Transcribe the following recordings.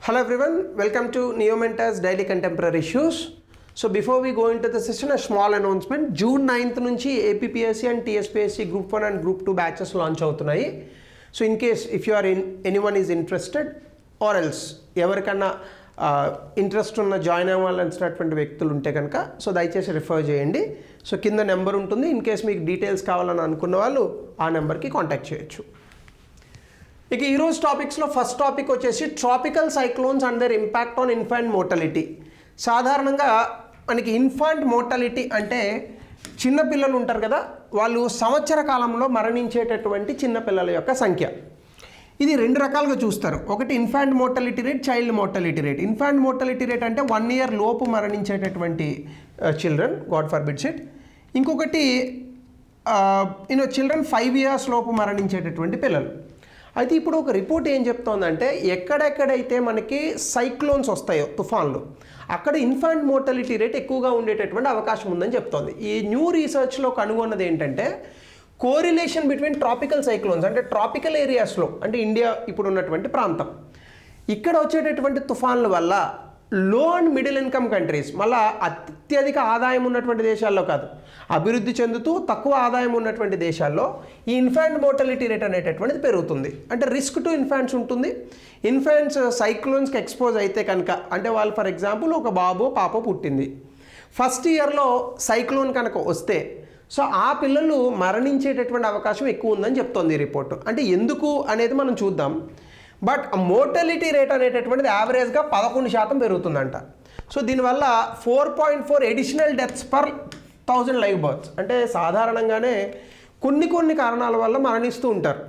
Hello everyone, welcome to Neomentor's Daily Contemporary Issues. So before we go into the session, a small announcement. June 9th నుంచి APPSC and TSPSC Group 1 and Group 2 batches launch అవుతున్నాయి. So in case if you are in anyone is interested or else ఎవరికన్నా interest ఉన్న join అవ్వాలనుకున్నటువంటి వ్యక్తులు ఉంటే కనుక so దయచేసి refer చేయండి. So కింద నెంబర్ ఉంటుంది. ఇన్ కేస్ మీకు డీటెయిల్స్ కావాలని అనుకున్న వాళ్ళు ఆ నెంబర్కి కాంటాక్ట్ చేయొచ్చు. ఇక ఈరోజు టాపిక్స్లో ఫస్ట్ టాపిక్ వచ్చేసి tropical cyclones and their impact on infant mortality. సాధారణంగా మనకి ఇన్ఫాంట్ మోర్టాలిటీ అంటే చిన్నపిల్లలు ఉంటారు కదా, వాళ్ళు సంవత్సర కాలంలో మరణించేటటువంటి చిన్నపిల్లల యొక్క సంఖ్య. ఇది రెండు రకాలుగా చూస్తారు. ఒకటి infant mortality rate, child mortality rate. Infant mortality rate అంటే 1 year లోపు మరణించేటటువంటి చిల్డ్రన్, గాడ్ ఫర్బిడ్స్ ఇట్. ఇంకొకటి చిల్డ్రన్ 5 years లోపు మరణించేటటువంటి పిల్లలు. అయితే ఇప్పుడు ఒక రిపోర్ట్ ఏం చెప్తోందంటే ఎక్కడెక్కడైతే మనకి సైక్లోన్స్ వస్తాయో, తుఫాన్లు, అక్కడ ఇన్ఫాంట్ మోర్టాలిటీ రేట్ ఎక్కువగా ఉండేటటువంటి అవకాశం ఉందని చెప్తోంది. ఈ న్యూ రీసెర్చ్లో కనుగొన్నది ఏంటంటే కోరిలేషన్ బిట్వీన్ ట్రాపికల్ సైక్లోన్స్ అంటే ట్రాపికల్ ఏరియాస్లో, అంటే ఇండియా ఇప్పుడు ఉన్నటువంటి ప్రాంతం, ఇక్కడ వచ్చేటటువంటి తుఫాన్ల వల్ల లో అండ్ మిడిల్ ఇన్కమ్ కంట్రీస్, మళ్ళీ అత్యధిక ఆదాయం ఉన్నటువంటి దేశాల్లో కాదు, అభివృద్ధి చెందుతూ తక్కువ ఆదాయం ఉన్నటువంటి దేశాల్లో ఈ ఇన్ఫాంట్ మోర్టాలిటీ రేట్ అనేటటువంటిది పెరుగుతుంది. అంటే రిస్క్ టు ఇన్ఫాంట్స్ ఉంటుంది. ఇన్ఫాంట్స్ సైక్లోన్స్కి ఎక్స్పోజ్ అయితే కనుక, అంటే వాళ్ళు ఫర్ ఎగ్జాంపుల్ ఒక బాబో పాపో పుట్టింది, ఫస్ట్ ఇయర్లో సైక్లోన్ కనుక వస్తే సో ఆ పిల్లలు మరణించేటటువంటి అవకాశం ఎక్కువ ఉందని చెప్తోంది ఈ రిపోర్టు. అంటే ఎందుకు అనేది మనం చూద్దాం. బట్ మోర్టాలిటీ రేట్ అనేటటువంటిది యావరేజ్గా 11% పెరుగుతుందంట. సో దీనివల్ల 4.4 additional deaths per 1000 live births. అంటే సాధారణంగానే కొన్ని కారణాల వల్ల మరణిస్తూ ఉంటారు.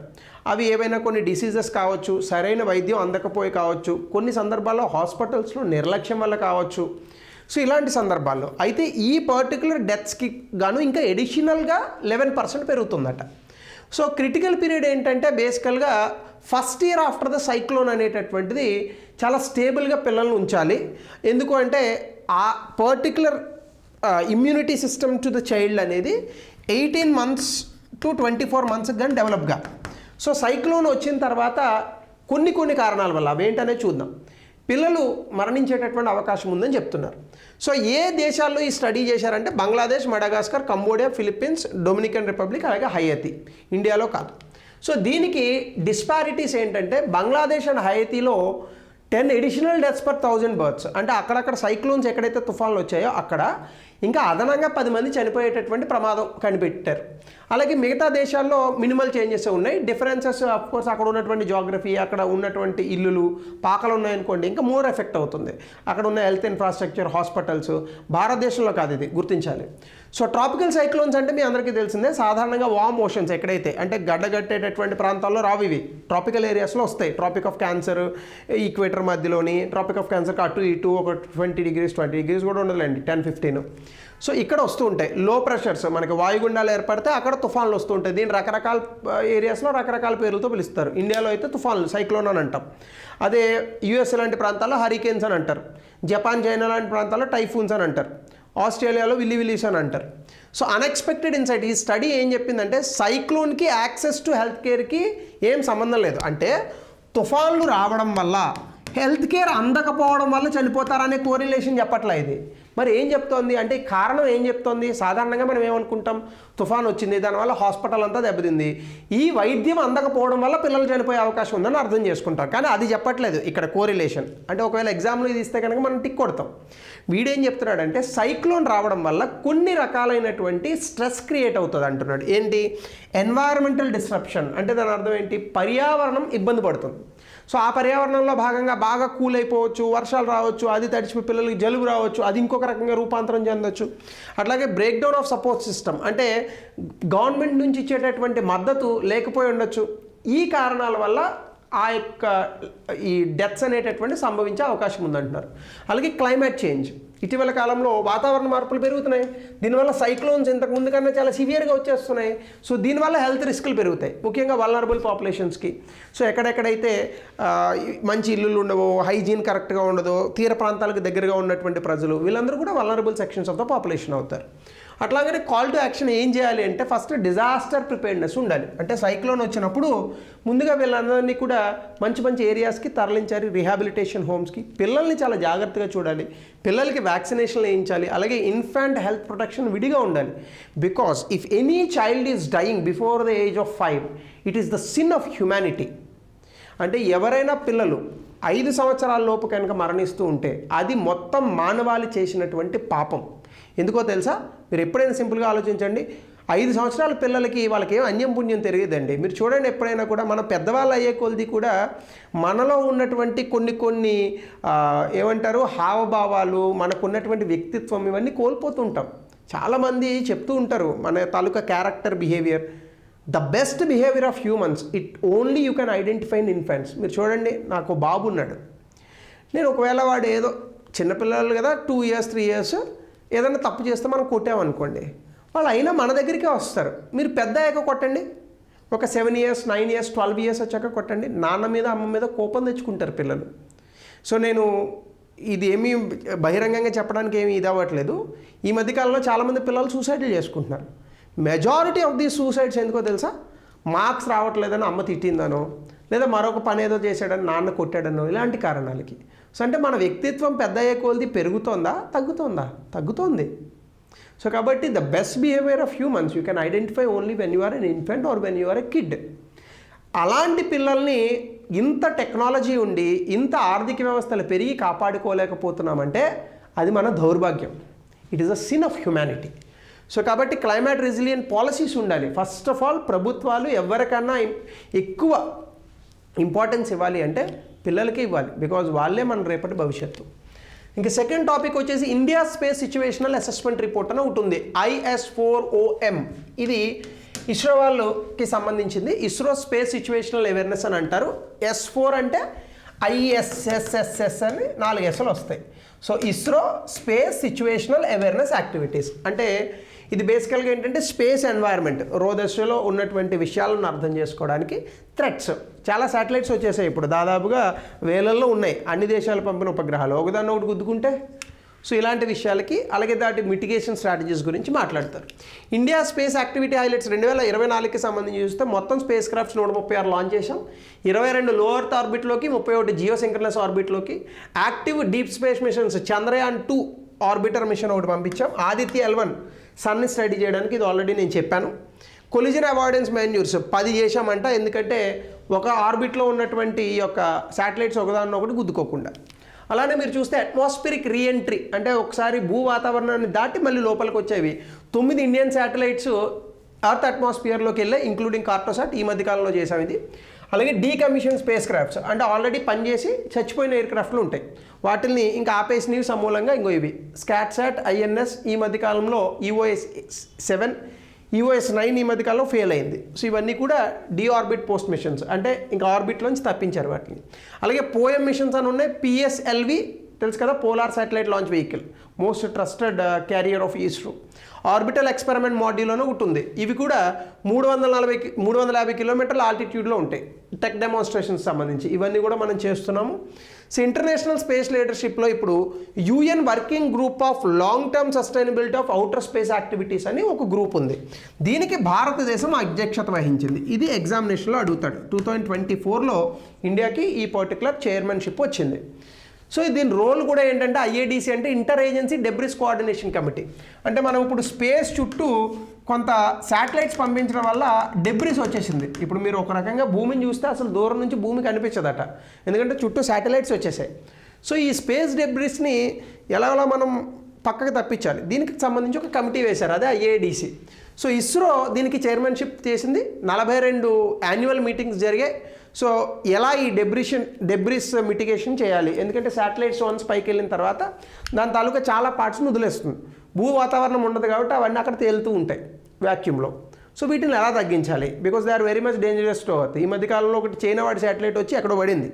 అవి ఏవైనా కొన్ని డిసీజెస్ కావచ్చు, సరైన వైద్యం అందకపోయి కావచ్చు, కొన్ని సందర్భాల్లో హాస్పిటల్స్లో నిర్లక్ష్యం వల్ల కావచ్చు. సో ఇలాంటి సందర్భాల్లో అయితే ఈ పర్టికులర్ డెత్స్కి గాను ఇంకా ఎడిషనల్గా 11% పెరుగుతుందట. సో క్రిటికల్ పీరియడ్ ఏంటంటే బేసికల్గా first year after the cyclone అనేటటువంటిది చాలా స్టేబుల్గా పిల్లల్ని ఉంచాలి. ఎందుకు అంటే ఆ particular immunity system to the child అనేది 18 months to 24 months కానీ డెవలప్గా. సో సైక్లోన్ వచ్చిన తర్వాత కొన్ని కారణాల వల్ల అవేంటనే చూద్దాం, పిల్లలు మరణించేటటువంటి అవకాశం ఉందని చెప్తున్నారు. సో ఏ దేశాల్లో ఈ స్టడీ చేశారంటే Bangladesh, Madagascar, Cambodia, Philippines, Dominican Republic, అలాగే హయతి, ఇండియాలో కాదు. సో దీనికి డిస్పారిటీస్ ఏంటంటే బంగ్లాదేశ్ అండ్ హయతిలో 10 అడిషనల్ డెత్స్ పర్ 1000 బర్త్స్. అంటే అక్కడక్కడ సైక్లోన్స్ ఎక్కడైతే తుఫాన్లు వచ్చాయో అక్కడ ఇంకా అదనంగా 10 మంది చనిపోయేటటువంటి ప్రమాదం కనిపెట్టారు. అలాగే మిగతా దేశాల్లో మినిమల్ చేంజెస్ ఉన్నాయి. డిఫరెన్సెస్ అఫ్కోర్స్ అక్కడ ఉన్నటువంటి జాగ్రఫీ, అక్కడ ఉన్నటువంటి ఇల్లులు, పాకలు ఉన్నాయనుకోండి ఇంకా మోర్ ఎఫెక్ట్ అవుతుంది. అక్కడ ఉన్న హెల్త్ ఇన్ఫ్రాస్ట్రక్చర్, హాస్పిటల్స్. భారతదేశంలో కాదు, ఇది గుర్తించాలి. సో ట్రాపికల్ సైక్లోన్స్ అంటే మీ అందరికీ తెలిసిందే, సాధారణంగా వామ్ ఓషన్స్ ఎక్కడైతే అంటే గడ్డగట్టేటటువంటి ప్రాంతాల్లో రావు, ఇవి ట్రాపికల్ ఏరియాస్లో వస్తాయి. ట్రాపిక్ ఆఫ్ క్యాన్సర్, ఈక్వేటర్ మధ్యలోని, ట్రాపిక్ ఆఫ్ క్యాన్సర్కి అటు ఇటు ఒక 20 degrees కూడా ఉండదులేండి, 10-15. సో ఇక్కడ వస్తూ ఉంటాయి. లో ప్రెషర్స్, మనకి వాయుగుండాలు ఏర్పడితే అక్కడ తుఫాన్లు వస్తూ ఉంటాయి. దీన్ని రకరకాల ఏరియాస్లో రకరకాల పేర్లతో పిలుస్తారు. ఇండియాలో అయితే తుఫాన్లు, సైక్లోన్ అని అంటాం. అదే యుఎస్ లాంటి ప్రాంతాల్లో హరికేన్స్ అని అంటారు. జపాన్, చైనా లాంటి ప్రాంతాల్లో టైఫూన్స్ అని అంటారు. ఆస్ట్రేలియాలో విల్లీస్ అని అంటారు. So unexpected insight. ఈ స్టడీ ఏం చెప్పిందంటే సైక్లోన్కి యాక్సెస్ టు హెల్త్ కేర్కి ఏం సంబంధం లేదు. అంటే తుఫాన్లు రావడం వల్ల హెల్త్ కేర్ అందకపోవడం వల్ల చనిపోతారనే కోరిలేషన్ చెప్పట్లే ఇది. మరి ఏం చెప్తోంది అంటే కారణం ఏం చెప్తోంది? సాధారణంగా మనం ఏమనుకుంటాం, తుఫాన్ వచ్చింది, దానివల్ల హాస్పిటల్ అంతా దెబ్బతింది, ఈ వైద్యం అందకపోవడం వల్ల పిల్లలు చనిపోయే అవకాశం ఉందని అర్థం చేసుకుంటాం. కానీ అది చెప్పట్లేదు ఇక్కడ కోరిలేషన్. అంటే ఒకవేళ ఎగ్జామ్లో ఇది ఇస్తే కనుక మనం టిక్ కొడతాం. వీడేం చెప్తున్నాడంటే సైక్లోన్ రావడం వల్ల కొన్ని రకాలైనటువంటి స్ట్రెస్ క్రియేట్ అవుతుంది అంటున్నాడు. ఏంటి? Environmental disruption. అంటే దాని అర్థం ఏంటి? పర్యావరణం ఇబ్బంది పడుతుంది. సో ఆ పర్యావరణంలో భాగంగా బాగా కూల్ అయిపోవచ్చు, వర్షాలు రావచ్చు, అది తడిచిపోయి పిల్లలకి జలుబు రావచ్చు, అది ఇంకొక రకంగా రూపాంతరం చెందొచ్చు. అట్లాగే break down of support system, అంటే గవర్నమెంట్ నుంచి ఇచ్చేటటువంటి మద్దతు లేకపోయి ఉండొచ్చు. ఈ కారణాల వల్ల ఆ యొక్క ఈ డెత్స్ అనేటటువంటి సంభవించే అవకాశం ఉందంటున్నారు. అలాగే క్లైమేట్ చేంజ్, ఇటీవల కాలంలో వాతావరణ మార్పులు పెరుగుతున్నాయి. దీనివల్ల సైక్లోన్స్ ఇంతకుముందు కన్నా చాలా సివియర్గా వచ్చేస్తున్నాయి. సో దీనివల్ల హెల్త్ రిస్కులు పెరుగుతాయి, ముఖ్యంగా వల్నరబుల్ పాపులేషన్స్కి. సో ఎక్కడెక్కడైతే మంచి ఇల్లులు ఉండవో, హైజీన్ కరెక్ట్గా ఉండదో, తీర ప్రాంతాలకు దగ్గరగా ఉన్నటువంటి ప్రజలు, వీళ్ళందరూ కూడా vulnerable sections of the population అవుతారు. అట్లాగనే కాల్ టు యాక్షన్ ఏం చేయాలి అంటే ఫస్ట్ డిజాస్టర్ ప్రిపేర్డ్నెస్ ఉండాలి. అంటే సైక్లోన్ వచ్చినప్పుడు ముందుగా వీళ్ళందరినీ కూడా మంచి మంచి ఏరియాస్కి తరలించాలి, రిహాబిలిటేషన్ హోమ్స్కి. పిల్లల్ని చాలా జాగ్రత్తగా చూడాలి, పిల్లలకి వ్యాక్సినేషన్లు వేయించాలి. అలాగే ఇన్ఫాంట్ హెల్త్ ప్రొటెక్షన్ విడిగా ఉండాలి. Because if any child is dying before the age of 5 it is the sin of humanity. అంటే ఎవరైనా పిల్లలు 5 సంవత్సరాల లోపు కనుక మరణిస్తూ ఉంటే అది మొత్తం మానవాళి చేసినటువంటి పాపం. ఎందుకో తెలుసా? మీరు ఎప్పుడైనా సింపుల్గా ఆలోచించండి. 5 సంవత్సరాల పిల్లలకి వాళ్ళకి ఏం అన్యం పుణ్యం తెలియదండి. మీరు చూడండి, ఎప్పుడైనా కూడా మన పెద్దవాళ్ళు అయ్యే కొలది కూడా మనలో ఉన్నటువంటి కొన్ని ఏమంటారు హావభావాలు, మనకున్నటువంటి వ్యక్తిత్వం ఇవన్నీ కోల్పోతుంటాం. చాలామంది చెప్తూ ఉంటారు మన తాలూకా character behaviour, the best behaviour of humans it only you can identify in infants. మీరు చూడండి, నాకు బాబు ఉన్నాడు. నేను ఒకవేళ వాడు ఏదో చిన్నపిల్లలు కదా 2 years 3 years ఏదైనా తప్పు చేస్తే మనం కొట్టామనుకోండి, వాళ్ళు అయినా మన దగ్గరికే వస్తారు. మీరు పెద్ద అయ్యాక కొట్టండి, ఒక 7 years 9 years 12 years వచ్చాక కొట్టండి, నాన్న మీద అమ్మ మీద కోపం తెచ్చుకుంటారు పిల్లలు. సో నేను ఇది ఏమీ బహిరంగంగా చెప్పడానికి ఏమీ ఇది అవ్వట్లేదు. ఈ మధ్యకాలంలో చాలామంది పిల్లలు సూసైడ్లు చేసుకుంటున్నారు. మెజారిటీ ఆఫ్ దీస్ సూసైడ్స్ ఎందుకో తెలుసా? మార్క్స్ రావట్లేదని అమ్మ తిట్టిందనో, లేదా మరొక పని ఏదో చేశాడని నాన్న కొట్టాడనో, ఇలాంటి కారణాలకి. సో అంటే మన వ్యక్తిత్వం పెద్ద అయ్యే కొలది పెరుగుతోందా తగ్గుతోందా? తగ్గుతోంది. సో కాబట్టి the best behaviour of humans you can identify only when you are an infant or when you are a kid. అలాంటి పిల్లల్ని ఇంత టెక్నాలజీ ఉండి ఇంత ఆర్థిక వ్యవస్థలు పెరిగి కాపాడుకోలేకపోతున్నామంటే అది మన దౌర్భాగ్యం. It is a sin of humanity. So కాబట్టి క్లైమేట్ రెసిలియంట్ పాలసీస్ ఉండాలి. ఫస్ట్ ఆఫ్ ఆల్ ప్రభుత్వాలు ఎవరికన్నా ఎక్కువ ఇంపార్టెన్స్ ఇవ్వాలి అంటే పిల్లలకి ఇవ్వాలి, బికాజ్ వాళ్ళే మన రేపటి భవిష్యత్తు. ఇంకా సెకండ్ టాపిక్ వచ్చేసి India space situational assessment report అని ఒకటి ఉంది, IS4OM. ఇది ఇస్రో వాళ్ళకి సంబంధించింది. ఇస్రో స్పేస్ సిచ్యువేషనల్ అవేర్నెస్ అని అంటారు. S4 అంటే ISSSS అని 4 Sలు వస్తాయి. So ISRO space situational awareness activities అంటే ఇది బేసికల్గా ఏంటంటే స్పేస్ ఎన్వైర్న్మెంట్, రోదశలో ఉన్నటువంటి విషయాలను అర్థం చేసుకోవడానికి థ్రెట్స్. చాలా శాటిలైట్స్ వచ్చేసాయి ఇప్పుడు, దాదాపుగా వేలల్లో ఉన్నాయి అన్ని దేశాలు పంపిన ఉపగ్రహాలు. ఒకదాన్ని ఒకటి గుద్దుకుంటే సో ఇలాంటి విషయాలకి, అలాగే దాటి మిటిగేషన్ స్ట్రాటజీస్ గురించి మాట్లాడతారు. ఇండియా స్పేస్ యాక్టివిటీ హైలైట్స్ 2024కి సంబంధించి చూస్తే మొత్తం స్పేస్ క్రాఫ్ట్స్ 136 లాంచ్ చేశాం. 22 లో ఎర్త్ ఆర్బిట్లోకి, 31 జియో సింక్రనస్ ఆర్బిట్లోకి. Active deep space missions Chandrayaan 2 orbiter mission ఒకటి పంపించాం. ఆదిత్య L1 సన్ని స్టడీ చేయడానికి, ఇది ఆల్రెడీ నేను చెప్పాను. కొలిజన్ అవాయిడెన్స్ మాన్యూర్స్ 10 చేశామంట, ఎందుకంటే ఒక ఆర్బిట్లో ఉన్నటువంటి ఈ యొక్క శాటిలైట్స్ ఒకదాన్నొకటి గుద్దుకోకుండా. అలానే మీరు చూస్తే అట్మాస్ఫిరిక్ రీఎంట్రీ అంటే ఒకసారి భూ వాతావరణాన్ని దాటి మళ్ళీ లోపలికి వచ్చేవి 9 ఇండియన్ శాటిలైట్స్ ఎర్త్ అట్మాస్ఫియర్లోకి వెళ్ళాయి, ఇంక్లూడింగ్ కార్టోసాట్. ఈ మధ్యకాలంలో చేసాం ఇది. అలాగే డీకమిషన్ స్పేస్ క్రాఫ్ట్స్ అంటే ఆల్రెడీ పనిచేసి చచ్చిపోయిన ఎయిర్ క్రాఫ్ట్లు ఉంటాయి, వాటిని ఇంకా ఆపేసినవి సమూలంగా. ఇంకో ఇవి స్కాట్సాట్ INS ఈ మధ్యకాలంలో EOS 7 EOS 9 ఈ మధ్యకాలంలో ఫెయిల్ అయింది. సో ఇవన్నీ కూడా డీఆర్బిట్ పోస్ట్ మిషన్స్ అంటే ఇంకా ఆర్బిట్లోంచి తప్పించారు వాటిని. అలాగే పోఎం మిషన్స్ అని ఉన్నాయి. PSLV తెలుసు కదా, polar satellite launch vehicle, most trusted carrier of ISRO. Orbital experiment module అని ఒకటి ఉంది. ఇవి కూడా 350 కిలోమీటర్ల ఆల్టిట్యూడ్లో ఉంటాయి, టెక్ డెమాన్స్ట్రేషన్స్ సంబంధించి. ఇవన్నీ కూడా మనం చేస్తున్నాము. సో ఇంటర్నేషనల్ స్పేస్ లీడర్షిప్లో ఇప్పుడు UN working group of long term sustainability of outer space activities అని ఒక గ్రూప్ ఉంది. దీనికి భారతదేశం అధ్యక్షత వహించింది. ఇది ఎగ్జామినేషన్లో అడుగుతాడు. 2024లో ఇండియాకి ఈ పర్టికులర్ చైర్మన్షిప్ వచ్చింది. సో దీని రోల్ కూడా ఏంటంటే IADC అంటే inter agency debris coordination committee. అంటే మనం ఇప్పుడు స్పేస్ చుట్టూ కొంత శాటిలైట్స్ పంపించడం వల్ల డెబ్రిస్ వచ్చేసింది. ఇప్పుడు మీరు ఒక రకంగా భూమిని చూస్తే అసలు దూరం నుంచి భూమి కనిపించదట, ఎందుకంటే చుట్టూ శాటిలైట్స్ వచ్చేసాయి. సో ఈ స్పేస్ డెబ్రిస్ని ఎలా మనం పక్కకు తప్పించాలి, దీనికి సంబంధించి ఒక కమిటీ వేశారు, అదే IADC. సో ఇస్రో దీనికి చైర్మన్షిప్ చేసింది. 42 యాన్యువల్ మీటింగ్స్ జరిగాయి. సో ఎలా ఈ డెబ్రిస్ మిటిగేషన్ చేయాలి, ఎందుకంటే శాటిలైట్స్ వన్స్ పైకి వెళ్ళిన తర్వాత దాని తాలూకా చాలా పార్ట్స్ని వదిలేస్తుంది. భూ వాతావరణం ఉండదు కాబట్టి అవన్నీ అక్కడ తేలుతూ ఉంటాయి వ్యాక్యూమ్లో. సో వీటిని ఎలా తగ్గించాలి, because they are very much dangerous to earth. ఈ మధ్యకాలంలో ఒకటి చైనా వాడి శాటిలైట్ వచ్చి ఎక్కడో పడింది,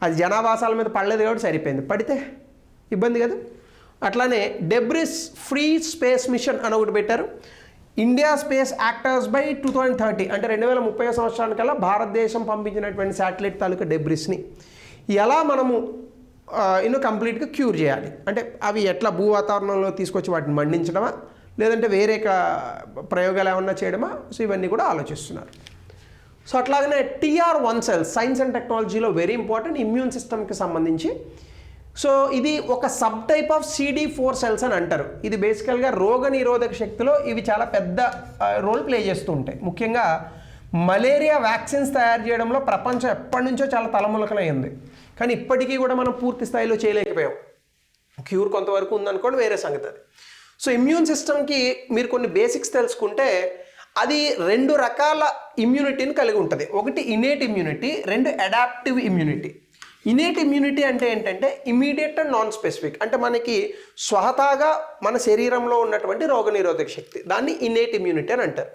అది జనావాసాల మీద పడలేదు కాబట్టి సరిపోయింది, పడితే ఇబ్బంది కదా. అట్లానే డెబ్రిస్ ఫ్రీ స్పేస్ మిషన్ అని ఒకటి పెట్టారు. ఇండియా స్పేస్ యాక్టర్స్ బై 2030 అంటే 2030 సంవత్సరానికల్లా భారతదేశం పంపించినటువంటి శాటిలైట్ తాలూకా డెబ్రిస్ని ఎలా మనము కంప్లీట్గా క్యూర్ చేయాలి. అంటే అవి ఎట్లా భూ వాతావరణంలో తీసుకొచ్చి వాటిని మండించడమా, లేదంటే వేరే ప్రయోగాలు ఏమన్నా చేయడమా? సో ఇవన్నీ కూడా ఆలోచిస్తున్నారు. సో అట్లాగనే TR1 సెల్స్ సైన్స్ అండ్ టెక్నాలజీలో వెరీ ఇంపార్టెంట్ ఇమ్యూన్ సిస్టమ్కి సంబంధించి. సో ఇది ఒక sub type of CD4 cells అని అంటారు. ఇది బేసికల్గా రోగ నిరోధక శక్తిలో ఇవి చాలా పెద్ద రోల్ ప్లే చేస్తూ ఉంటాయి. ముఖ్యంగా మలేరియా వ్యాక్సిన్స్ తయారు చేయడంలో ప్రపంచం ఎప్పటి నుంచో చాలా తలములకలైంది, కానీ ఇప్పటికీ కూడా మనం పూర్తి స్థాయిలో చేయలేకపోయాం. క్యూర్ కొంతవరకు ఉందనుకోండి, వేరే సంగతి అది. సో ఇమ్యూన్ సిస్టమ్కి మీరు కొన్ని బేసిక్స్ తెలుసుకుంటే అది 2 రకాల ఇమ్యూనిటీని కలిగి ఉంటుంది. ఒకటి innate immunity, 2 adaptive immunity. Innate immunity అంటే ఏంటంటే ఇమీడియట్ అండ్ నాన్ స్పెసిఫిక్, అంటే మనకి స్వతహాగా మన శరీరంలో ఉన్నటువంటి రోగనిరోధక శక్తి, దాన్ని ఇనేట్ ఇమ్యూనిటీ అని అంటారు.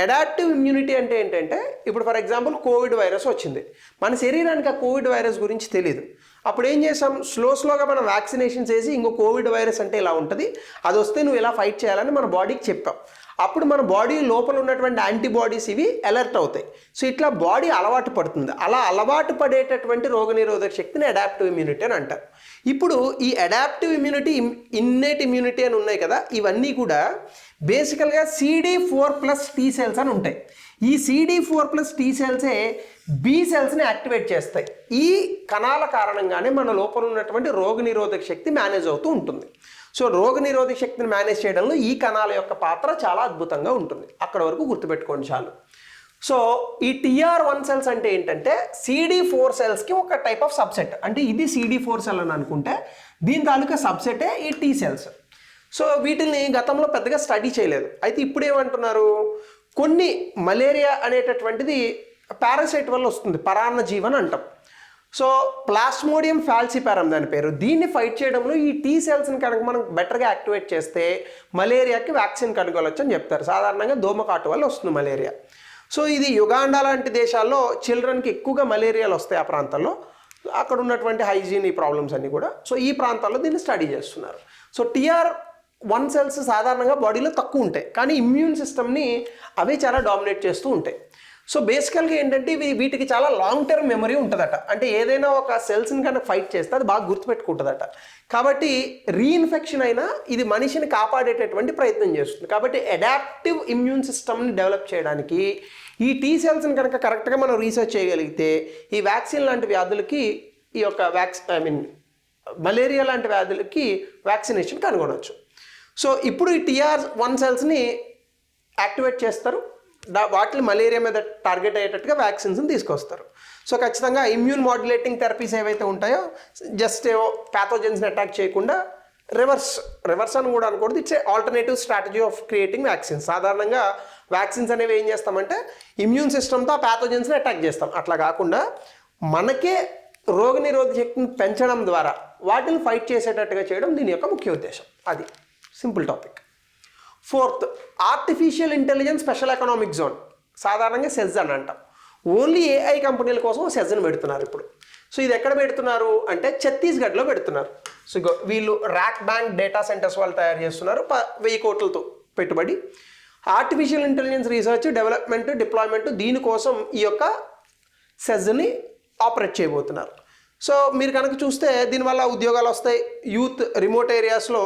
అడాప్టివ్ ఇమ్యూనిటీ అంటే ఏంటంటే ఇప్పుడు ఫర్ ఎగ్జాంపుల్ కోవిడ్ వైరస్ వచ్చింది, మన శరీరానికి ఆ కోవిడ్ వైరస్ గురించి తెలియదు. అప్పుడు ఏం చేసాం, స్లోగా మనం వ్యాక్సినేషన్ చేసి ఇంకో కోవిడ్ వైరస్ అంటే ఇలా ఉంటుంది, అది వస్తే నువ్వు ఇలా ఫైట్ చేయాలని మన బాడీకి చెప్పాం. అప్పుడు మన బాడీ లోపల ఉన్నటువంటి యాంటీబాడీస్ ఇవి అలర్ట్ అవుతాయి. సో ఇట్లా బాడీ అలవాటు పడుతుంది. అలా అలవాటు పడేటటువంటి రోగనిరోధక శక్తిని అడాప్టివ్ ఇమ్యూనిటీ అని అంటారు. ఇప్పుడు ఈ అడాప్టివ్ ఇమ్యూనిటీ, ఇన్నేట్ ఇమ్యూనిటీ అని ఉన్నాయి కదా, ఇవన్నీ కూడా బేసికల్గా CD4+ T సెల్స్ అని ఉంటాయి. ఈ CD4+ T సెల్సే B సెల్స్ని యాక్టివేట్ చేస్తాయి. ఈ కణాల కారణంగానే మన లోపల ఉన్నటువంటి రోగనిరోధక శక్తి మేనేజ్ అవుతూ ఉంటుంది. సో రోగనిరోధక శక్తిని మేనేజ్ చేయడంలో ఈ కణాల యొక్క పాత్ర చాలా అద్భుతంగా ఉంటుంది. అక్కడ వరకు గుర్తుపెట్టుకోండి చాలు. సో ఈ TR1 సెల్స్ అంటే ఏంటంటే CD4 సెల్స్కి ఒక టైప్ ఆఫ్ సబ్సెట్. అంటే ఇది CD4 సెల్ అని అనుకుంటే దీని తాలూకా సబ్సెటే ఈ T సెల్స్. సో వీటిని గతంలో పెద్దగా స్టడీ చేయలేదు. అయితే ఇప్పుడు ఏమంటున్నారు, కొన్ని మలేరియా అనేటటువంటిది పారాసైట్ వల్ల వస్తుంది, పరాన్న జీవన్ అంటాం. సో ప్లాస్మోడియం ఫాల్సిపారం దాని పేరు. దీన్ని ఫైట్ చేయడంలో ఈ T సెల్స్ని కనుక మనం బెటర్గా యాక్టివేట్ చేస్తే మలేరియాకి వ్యాక్సిన్ కనుగొనవచ్చు అని చెప్తారు. సాధారణంగా దోమకాటు వల్ల వస్తుంది మలేరియా. సో ఇది యుగాండా లాంటి దేశాల్లో చిల్డ్రన్కి ఎక్కువగా మలేరియాలు వస్తాయి. ఆ ప్రాంతాల్లో అక్కడ ఉన్నటువంటి హైజీన్ ఈ ప్రాబ్లమ్స్ అన్నీ కూడా. సో ఈ ప్రాంతాల్లో దీన్ని స్టడీ చేస్తున్నారు. సో TR1 సెల్స్ సాధారణంగా బాడీలో తక్కువ ఉంటాయి, కానీ ఇమ్యూన్ సిస్టమ్ని అవే చాలా డామినేట్ చేస్తూ ఉంటాయి. సో బేసికల్గా ఏంటంటే వీటికి చాలా లాంగ్ టర్మ్ మెమరీ ఉంటుందట. అంటే ఏదైనా ఒక సెల్స్ని కనుక ఫైట్ చేస్తే అది బాగా గుర్తుపెట్టుకుంటుందట. కాబట్టి రీఇన్ఫెక్షన్ అయినా ఇది మనిషిని కాపాడేటటువంటి ప్రయత్నం చేస్తుంది. కాబట్టి అడాప్టివ్ ఇమ్యూన్ సిస్టమ్ని డెవలప్ చేయడానికి ఈ T సెల్స్ని కనుక కరెక్ట్గా మనం రీసెర్చ్ చేయగలిగితే ఈ వ్యాక్సిన్ లాంటి వ్యాధులకి ఈ యొక్క మలేరియా లాంటి వ్యాధులకి వ్యాక్సినేషన్ కనుగొనవచ్చు. సో ఇప్పుడు ఈ TR1 సెల్స్ని యాక్టివేట్ చేస్తారు, వాటిని మలేరియా మీద టార్గెట్ అయ్యేటట్టుగా వ్యాక్సిన్స్ని తీసుకొస్తారు. సో ఖచ్చితంగా ఇమ్యూన్ మాడ్యులేటింగ్ థెరపీస్ ఏవైతే ఉంటాయో జస్ట్ ఏవో ప్యాథోజన్స్ని అటాక్ చేయకుండా రివర్స్ అని కూడా అనకూడదు, it's alternative strategy of creating vaccines. సాధారణంగా వ్యాక్సిన్స్ అనేవి ఏం చేస్తామంటే ఇమ్యూన్ సిస్టమ్తో ఆ ప్యాథోజన్స్ని అటాక్ చేస్తాం. అట్లా కాకుండా మనకే రోగనిరోధక శక్తిని పెంచడం ద్వారా వాటిని ఫైట్ చేసేటట్టుగా చేయడం దీని యొక్క ముఖ్య ఉద్దేశం. అది simple topic. 4th, artificial intelligence special economic zone, సాధారణంగా సెజ్ అని అంటాం. ఓన్లీ AI కంపెనీల కోసం సెజ్ని పెడుతున్నారు ఇప్పుడు. సో ఇది ఎక్కడ పెడుతున్నారు అంటే ఛత్తీస్గఢ్లో పెడుతున్నారు. సో వీళ్ళు ర్యాక్ బ్యాంక్ డేటా సెంటర్స్ వాళ్ళు తయారు చేస్తున్నారు 1000 కోట్లతో పెట్టుబడి. Artificial intelligence research, development, deployment, దీనికోసం ఈ యొక్క సెజ్ని ఆపరేట్ చేయబోతున్నారు. సో మీరు కనుక చూస్తే దీనివల్ల ఉద్యోగాలు వస్తాయి. యూత్ రిమోట్ ఏరియాస్లో,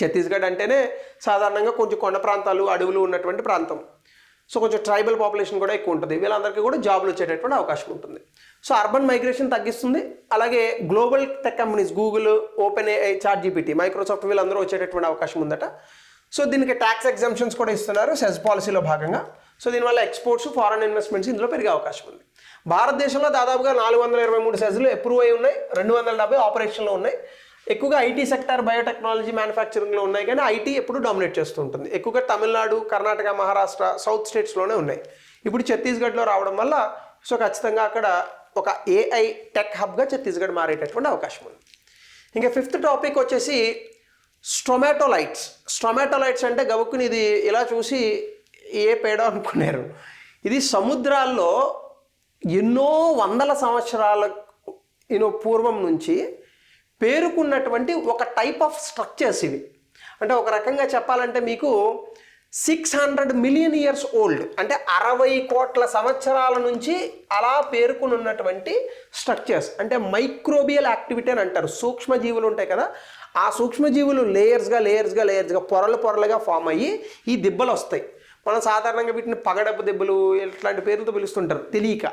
ఛత్తీస్గఢ్ అంటేనే సాధారణంగా కొంచెం కొండ ప్రాంతాలు, అడవులు ఉన్నటువంటి ప్రాంతం. సో కొంచెం ట్రైబల్ పాపులేషన్ కూడా ఎక్కువ ఉంటుంది. వీళ్ళందరికీ కూడా జాబ్లు వచ్చేటటువంటి అవకాశం ఉంటుంది. సో అర్బన్ మైగ్రేషన్ తగ్గిస్తుంది. అలాగే global tech companies Google, OpenAI, ChatGPT, Microsoft వీళ్ళందరూ వచ్చేటటువంటి అవకాశం ఉందట. సో దీనికి ట్యాక్స్ ఎగ్జంప్షన్స్ కూడా ఇస్తున్నారు సెజ్ పాలసీలో భాగంగా. సో దీనివల్ల ఎక్స్పోర్ట్స్, ఫారెన్ ఇన్వెస్ట్మెంట్స్ ఇందులో పెరిగే అవకాశం ఉంది. భారతదేశంలో దాదాపుగా 423 సెజ్లు అప్రూవ్ అయి ఉన్నాయి, 270 ఆపరేషన్లో ఉన్నాయి. ఎక్కువగా IT సెక్టార్, బయోటెక్నాలజీ, మ్యానుఫ్యాక్చరింగ్లో ఉన్నాయి, కానీ IT ఎప్పుడు డామినేట్ చేస్తూ ఉంటుంది. ఎక్కువగా తమిళనాడు, కర్ణాటక, మహారాష్ట్ర, సౌత్ స్టేట్స్లోనే ఉన్నాయి. ఇప్పుడు ఛత్తీస్గఢ్లో రావడం వల్ల సో ఖచ్చితంగా అక్కడ ఒక AI టెక్ హబ్గా ఛత్తీస్గఢ్ మారేటటువంటి అవకాశం ఉంది. ఇంకా 5th టాపిక్ వచ్చేసి స్ట్రోమాటోలైట్స్. స్ట్రోమాటోలైట్స్ అంటే గబుక్కుని ఇది ఇలా చూసి ఏ పేడ అనుకున్నారు. ఇది సముద్రాల్లో ఎన్నో వందల సంవత్సరాల పూర్వం నుంచి పేరుకున్నటువంటి ఒక టైప్ ఆఫ్ స్ట్రక్చర్స్ ఇవి. అంటే ఒక రకంగా చెప్పాలంటే మీకు 600 మిలియన్ ఇయర్స్ ఓల్డ్, అంటే 60 కోట్ల సంవత్సరాల నుంచి అలా పేరుకుని ఉన్నటువంటి స్ట్రక్చర్స్. అంటే మైక్రోబియల్ యాక్టివిటీ అని అంటారు. సూక్ష్మజీవులు ఉంటాయి కదా, ఆ సూక్ష్మజీవులు లేయర్స్గా పొరలుగా ఫామ్ అయ్యి ఈ దిబ్బలు వస్తాయి. మనం సాధారణంగా వీటిని పగడపు దెబ్బలు ఇట్లాంటి పేర్లతో పిలుస్తుంటారు తెలియక.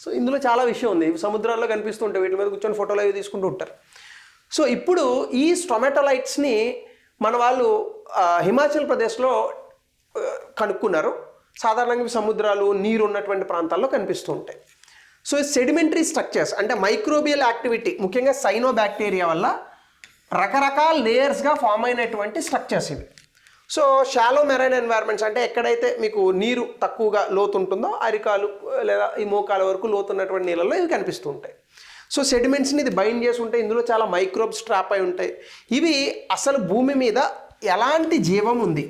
సో ఇందులో చాలా విషయం ఉంది. ఇవి సముద్రాల్లో కనిపిస్తుంటాయి, వీటి మీద కూర్చొని ఫోటోలు అవి తీసుకుంటూ ఉంటారు. సో ఇప్పుడు ఈ స్ట్రోమాటోలైట్స్ని మన వాళ్ళు హిమాచల్ ప్రదేశ్లో కనుక్కున్నారు. సాధారణంగా ఇవి సముద్రాలు, నీరు ఉన్నటువంటి ప్రాంతాల్లో కనిపిస్తూ ఉంటాయి. సో సెడిమెంటరీ స్ట్రక్చర్స్ అంటే మైక్రోబియల్ యాక్టివిటీ, ముఖ్యంగా సైనోబాక్టీరియా వల్ల రకరకాల లేయర్స్గా ఫామ్ అయినటువంటి స్ట్రక్చర్స్ ఇవి. సో షాలో మెరైన్ ఎన్వైర్మెంట్స్ అంటే ఎక్కడైతే మీకు నీరు తక్కువగా లోతు ఉంటుందో అరికాలు లేదా ఈ మోకాల వరకు లోతున్నటువంటి నీళ్ళల్లో ఇవి కనిపిస్తూ ఉంటాయి. సో సెడిమెంట్స్ని ఇది బైండ్ చేసి ఉంటాయి. ఇందులో చాలా మైక్రోబ్స్ ట్రాప్ అయి ఉంటాయి. ఇవి అసలు భూమి మీద ఎలాంటి జీవం ఉంది,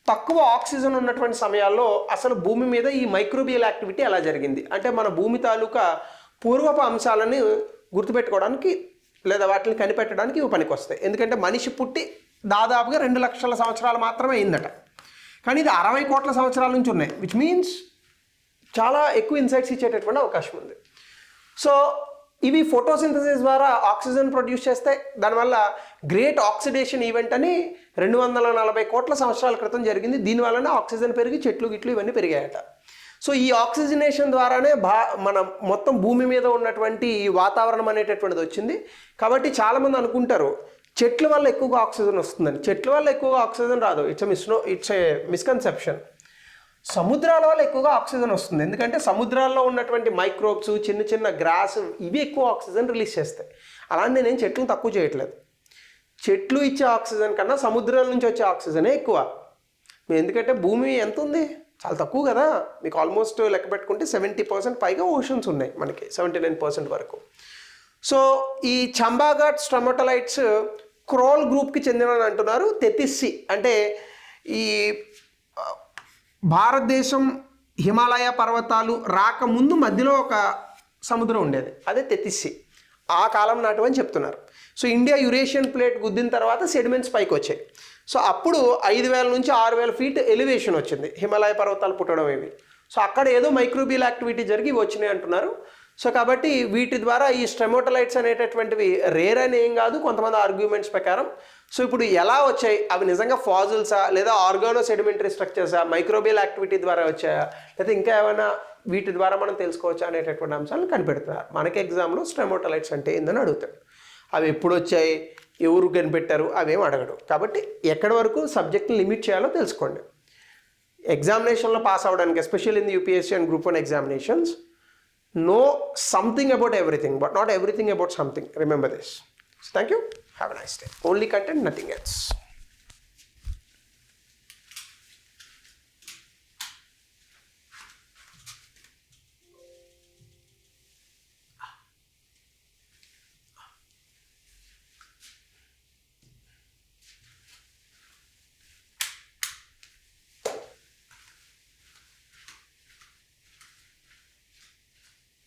తక్కువ ఆక్సిజన్ ఉన్నటువంటి సమయాల్లో అసలు భూమి మీద ఈ మైక్రోబియల్ యాక్టివిటీ ఎలా జరిగింది అంటే మన భూమి తాలూకా పూర్వపు అంశాలను గుర్తుపెట్టుకోవడానికి లేదా వాటిని కనిపెట్టడానికి ఇవి పనికొస్తాయి. ఎందుకంటే మనిషి పుట్టి దాదాపుగా 2 లక్షల సంవత్సరాలు మాత్రమే అయిందట, కానీ ఇది 60 కోట్ల సంవత్సరాల నుంచి ఉన్నాయి. విచ్ మీన్స్ చాలా ఎక్కువ ఇన్సైట్స్ ఇచ్చేటటువంటి అవకాశం ఉంది. సో ఇవి ఫోటోసింథసిస్ ద్వారా ఆక్సిజన్ ప్రొడ్యూస్ చేస్తాయి. దానివల్ల గ్రేట్ ఆక్సిడేషన్ ఈవెంట్ అని 240 కోట్ల సంవత్సరాల క్రితం జరిగింది. దీనివల్లనే ఆక్సిజన్ పెరిగి చెట్లు గిట్లు ఇవన్నీ పెరిగాయట. సో ఈ ఆక్సిజనేషన్ ద్వారానే మన మొత్తం భూమి మీద ఉన్నటువంటి ఈ వాతావరణం అనేటటువంటిది వచ్చింది. కాబట్టి చాలామంది అనుకుంటారు చెట్ల వల్ల ఎక్కువగా ఆక్సిజన్ వస్తుందని. చెట్ల వల్ల ఎక్కువగా ఆక్సిజన్ రాదు. It's a misconception. సముద్రాల వల్ల ఎక్కువగా ఆక్సిజన్ వస్తుంది. ఎందుకంటే సముద్రాల్లో ఉన్నటువంటి మైక్రోబ్స్, చిన్న చిన్న గ్రాస్ ఇవి ఎక్కువ ఆక్సిజన్ రిలీజ్ చేస్తాయి. అలాంటి నేను చెట్లను తక్కువ చేయట్లేదు. చెట్లు ఇచ్చే ఆక్సిజన్ కన్నా సముద్రాల నుంచి వచ్చే ఆక్సిజనే ఎక్కువ. ఎందుకంటే భూమి ఎంత ఉంది, చాలా తక్కువ కదా. మీకు ఆల్మోస్ట్ లెక్క పెట్టుకుంటే 70% పైగా ఓషన్స్ ఉన్నాయి, మనకి 79% వరకు. సో ఈ చంబాఘాట్ స్ట్రోమాటోలైట్స్ క్రోల్ గ్రూప్కి చెందినని అంటున్నారు. తెతిస్సి అంటే ఈ భారతదేశం హిమాలయ పర్వతాలు రాకముందు మధ్యలో ఒక సముద్రం ఉండేది, అదే తెతిస్సి. ఆ కాలం నాటు అని చెప్తున్నారు. సో ఇండియా యురేషియన్ ప్లేట్ గుద్దిన తర్వాత సెడిమెంట్స్ పైకి వచ్చాయి. సో అప్పుడు 5,000 నుంచి 6,000 ఫీట్ ఎలివేషన్ వచ్చింది హిమాలయ పర్వతాలు పుట్టడం ఇవి. సో అక్కడ ఏదో మైక్రోబియల్ యాక్టివిటీ జరిగి వచ్చినాయి అంటున్నారు. సో కాబట్టి వీటి ద్వారా ఈ స్ట్రోమాటోలైట్స్ అనేటటువంటివి రేర్ అని ఏం కాదు కొంతమంది ఆర్గ్యుమెంట్స్ ప్రకారం. సో ఇప్పుడు ఎలా వచ్చాయి, అవి నిజంగా ఫాజిల్సా లేదా ఆర్గానో సెడిమెంటరీ స్ట్రక్చర్సా, మైక్రోబియల్ యాక్టివిటీ ద్వారా వచ్చాయా, లేదా ఇంకా ఏమైనా వీటి ద్వారా మనం తెలుసుకోవచ్చా అనేటటువంటి అంశాలను కనిపెడుతున్నారు. మనకి ఎగ్జామ్లో స్ట్రోమాటోలైట్స్ అంటే ఏందని అడుగుతాడు. అవి ఎప్పుడు వచ్చాయి, ఎవరు కనిపెట్టారు, అవేం అడగడు. కాబట్టి ఎక్కడి వరకు సబ్జెక్ట్ని లిమిట్ చేయాలో తెలుసుకోండి. ఎగ్జామినేషన్లో పాస్ అవ్వడానికి, especially in UPSC and group 1 examinations, know something about everything, but not everything about something. Remember this. So thank you. Have a nice day. Only content, nothing else.